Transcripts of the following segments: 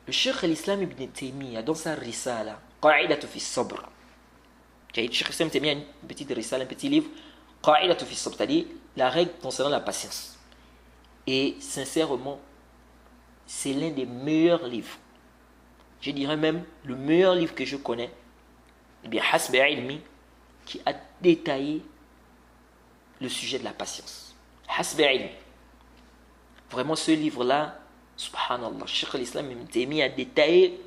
Le Cheikh al-Islam ibn Taymiyyah, dans sa risala, Qa'idatu fi sabr. Le Cheikh al-Islam ibn Taymiyyah a une petite risala, un petit livre, Qa'idatu fi sabr, c'est-à-dire la règle concernant la patience. Et sincèrement, c'est l'un des meilleurs livres. Je dirais même le meilleur livre que je connais, eh bien, Hasb Ilmi, qui a détaillé le sujet de la patience. Hasb Ilmi. Vraiment, ce livre-là, subhanallah, Cheikh al-Islam ibn Taymiyyah a détaillé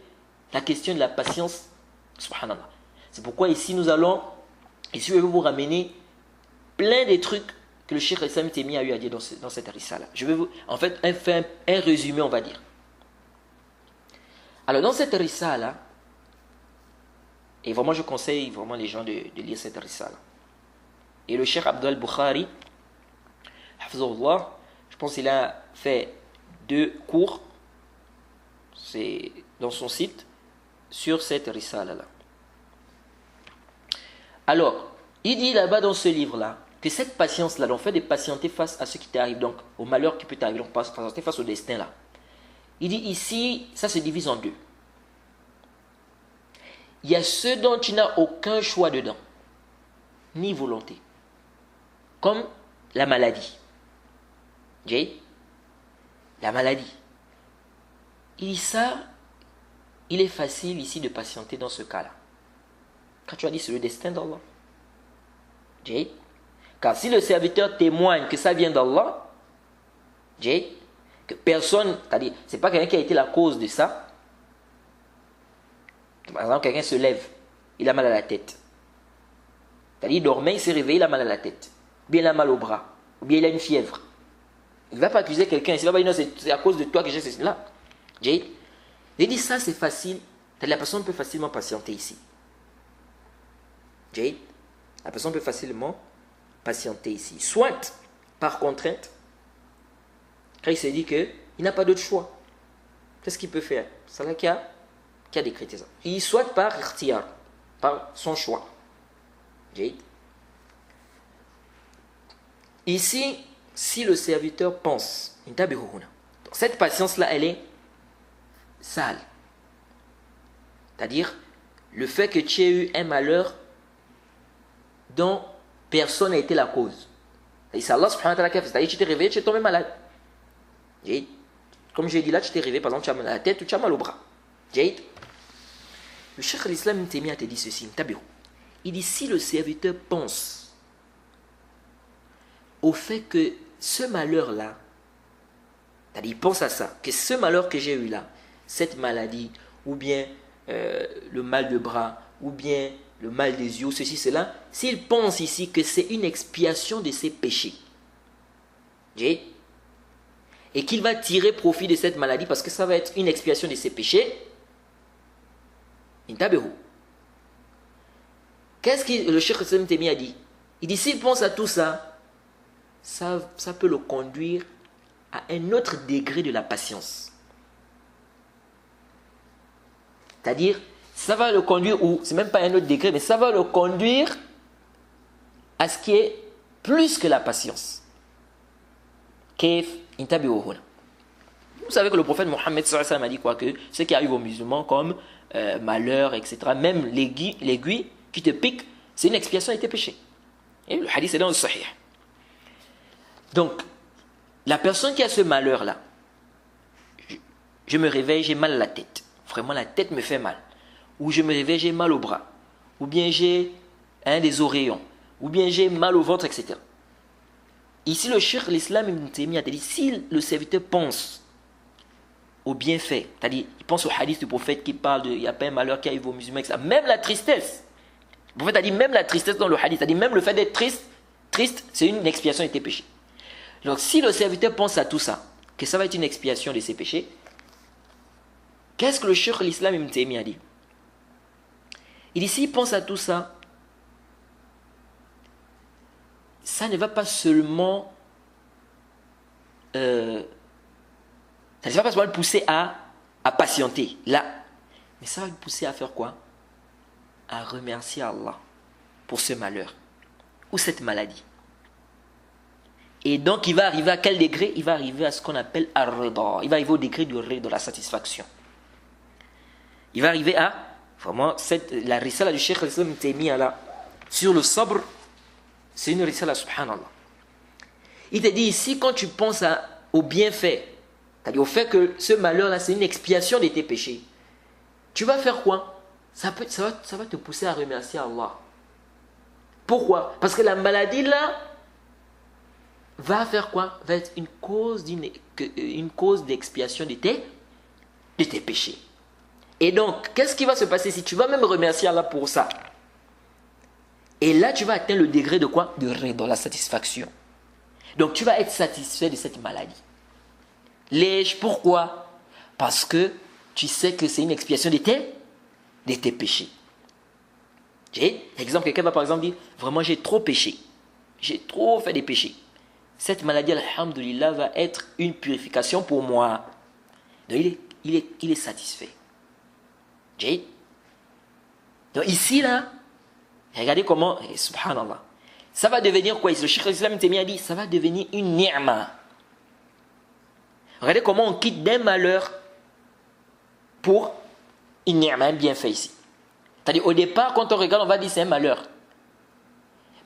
la question de la patience, subhanallah. C'est pourquoi ici, je vais vous ramener plein de trucs que le Cheikh al-Islam ibn Taymiyyah a eu à dire dans cette risala. Je vais vous, en fait, faire un résumé, on va dire. Alors, dans cette risala, et vraiment, je conseille vraiment les gens de lire cette risala. Et le Cheikh Abdul Bukhari, hafizahullah, je pense qu'il a fait 2 cours, c'est dans son site, sur cette risala-là. Alors, il dit là-bas dans ce livre-là, que cette patience-là, donc fait de patienter face à ce qui t'arrive, donc au malheur qui peut t'arriver, donc patienter face au destin-là. Il dit ici, ça se divise en 2. Il y a ceux dont tu n'as aucun choix dedans, ni volonté, comme la maladie. La maladie. Il dit ça, il est facile ici de patienter dans ce cas-là. Quand tu as dit c'est le destin d'Allah. Car si le serviteur témoigne que ça vient d'Allah, que personne, c'est-à-dire, c'est pas quelqu'un qui a été la cause de ça. Par exemple, quelqu'un se lève, il a mal à la tête. C'est-à-dire, il dormait, il s'est réveillé, il a mal à la tête. Ou bien il a mal au bras. Ou bien il a une fièvre. Il ne va pas accuser quelqu'un. Il ne va pas dire non, c'est à cause de toi que j'ai cela. Il dit ça, c'est facile. La personne peut facilement patienter ici. La personne peut facilement patienter ici. Soit par contrainte, quand il s'est dit qu'il n'a pas d'autre choix. Qu'est-ce qu'il peut faire? C'est là qui a décrété ça. Il soit par ikhtiyar, par son choix. Ici, si le serviteur pense, cette patience-là, elle est sale. C'est-à-dire, le fait que tu aies eu un malheur dont personne n'a été la cause. C'est Allah subhanahu wa ta'ala qui a fait. C'est-à-dire, tu t'es réveillé, tu es tombé malade. Comme j'ai dit là, tu t'es réveillé, par exemple, tu as mal à la tête ou tu as mal au bras. Le Cheikh al-Islam ibn Taymiyyah te dit ceci, il dit, si le serviteur pense au fait que ce malheur-là, c'est-à-dire il pense à ça, que ce malheur que j'ai eu là, cette maladie, ou bien le mal de bras, ou bien le mal des yeux, ceci, cela, s'il pense ici que c'est une expiation de ses péchés, et qu'il va tirer profit de cette maladie parce que ça va être une expiation de ses péchés, qu'est-ce que le Cheikh al-Islam a dit? Il dit, s'il pense à tout ça, ça peut le conduire à un autre degré de la patience. C'est-à-dire, ça va le conduire, ou c'est même pas un autre degré, mais ça va le conduire à ce qui est plus que la patience. Vous savez que le prophète Mohammed a dit quoi? Que ce qui arrive aux musulmans comme malheur, etc., même l'aiguille qui te pique, c'est une expiation de tes péchés. Et le hadith est dans le sahih. Donc, la personne qui a ce malheur-là, je me réveille, j'ai mal à la tête. Vraiment, la tête me fait mal. Ou je me réveille, j'ai mal au bras. Ou bien j'ai des oreillons. Ou bien j'ai mal au ventre, etc. Ici, le Cheikh l'Islam ibn Taymiyyah a dit, si le serviteur pense au bienfait, c'est-à-dire, il pense au hadith du prophète qui parle de, il n'y a pas un malheur qui arrive aux musulmans, etc. Même la tristesse. Le prophète a dit, même la tristesse dans le hadith, c'est-à-dire, même le fait d'être triste, c'est une expiation de tes péchés. Donc, si le serviteur pense à tout ça, que ça va être une expiation de ses péchés, qu'est-ce que le Cheikh l'Islam ibn Taymiyyah a dit? Il dit, s'il pense à tout ça, ça ne va pas seulement ça ne va pas seulement le pousser à patienter là, mais ça va le pousser à faire quoi? À remercier Allah pour ce malheur ou cette maladie. Et donc il va arriver à quel degré? Il va arriver à ce qu'on appelle ar-rida. Il va arriver au degré de la satisfaction. Il va arriver à, vraiment, la risala du Cheikh al-Islam Taymiyyah là, sur le sabr, c'est une risala, subhanallah. Il te dit ici, quand tu penses au bienfait, c'est-à-dire au fait que ce malheur-là, c'est une expiation de tes péchés, tu vas faire quoi? Ça va te pousser à remercier Allah. Pourquoi? Parce que la maladie là va faire quoi? Va être une cause d'expiation de tes péchés. Et donc, qu'est-ce qui va se passer si tu vas même remercier Allah pour ça? Et là, tu vas atteindre le degré de quoi? De rida, la satisfaction. Donc, tu vas être satisfait de cette maladie. Pourquoi? Parce que tu sais que c'est une expiation de tes péchés. Exemple, quelqu'un va par exemple dire, vraiment j'ai trop péché. J'ai trop fait des péchés. Cette maladie, alhamdoulilah, va être une purification pour moi. Donc, il est satisfait. Donc ici, là, regardez comment, subhanallah, ça va devenir quoi? Le Cheikh al-Islam Taymiyyah dit, ça va devenir une ni'ma. Regardez comment on quitte d'un malheur pour une ni'ma, un bienfait ici. C'est-à-dire, au départ, quand on regarde, on va dire c'est un malheur.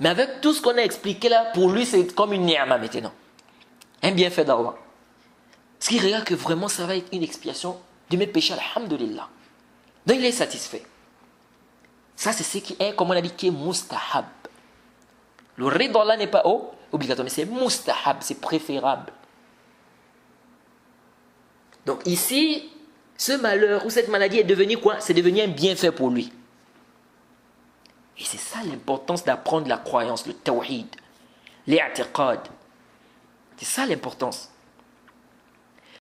Mais avec tout ce qu'on a expliqué là, pour lui, c'est comme une ni'ma maintenant. Un bienfait d'Allah. Parce qu'il regarde que vraiment, ça va être une expiation de mes péchés, alhamdulillah. Donc, il est satisfait. Ça, c'est ce qui est, comme on a dit, qui est mustahab. Le rida là n'est pas obligatoire, mais c'est mustahab, c'est préférable. Donc ici, ce malheur ou cette maladie est devenu quoi? C'est devenu un bienfait pour lui. Et c'est ça l'importance d'apprendre la croyance, le tawhid, l'i'tiqad. C'est ça l'importance.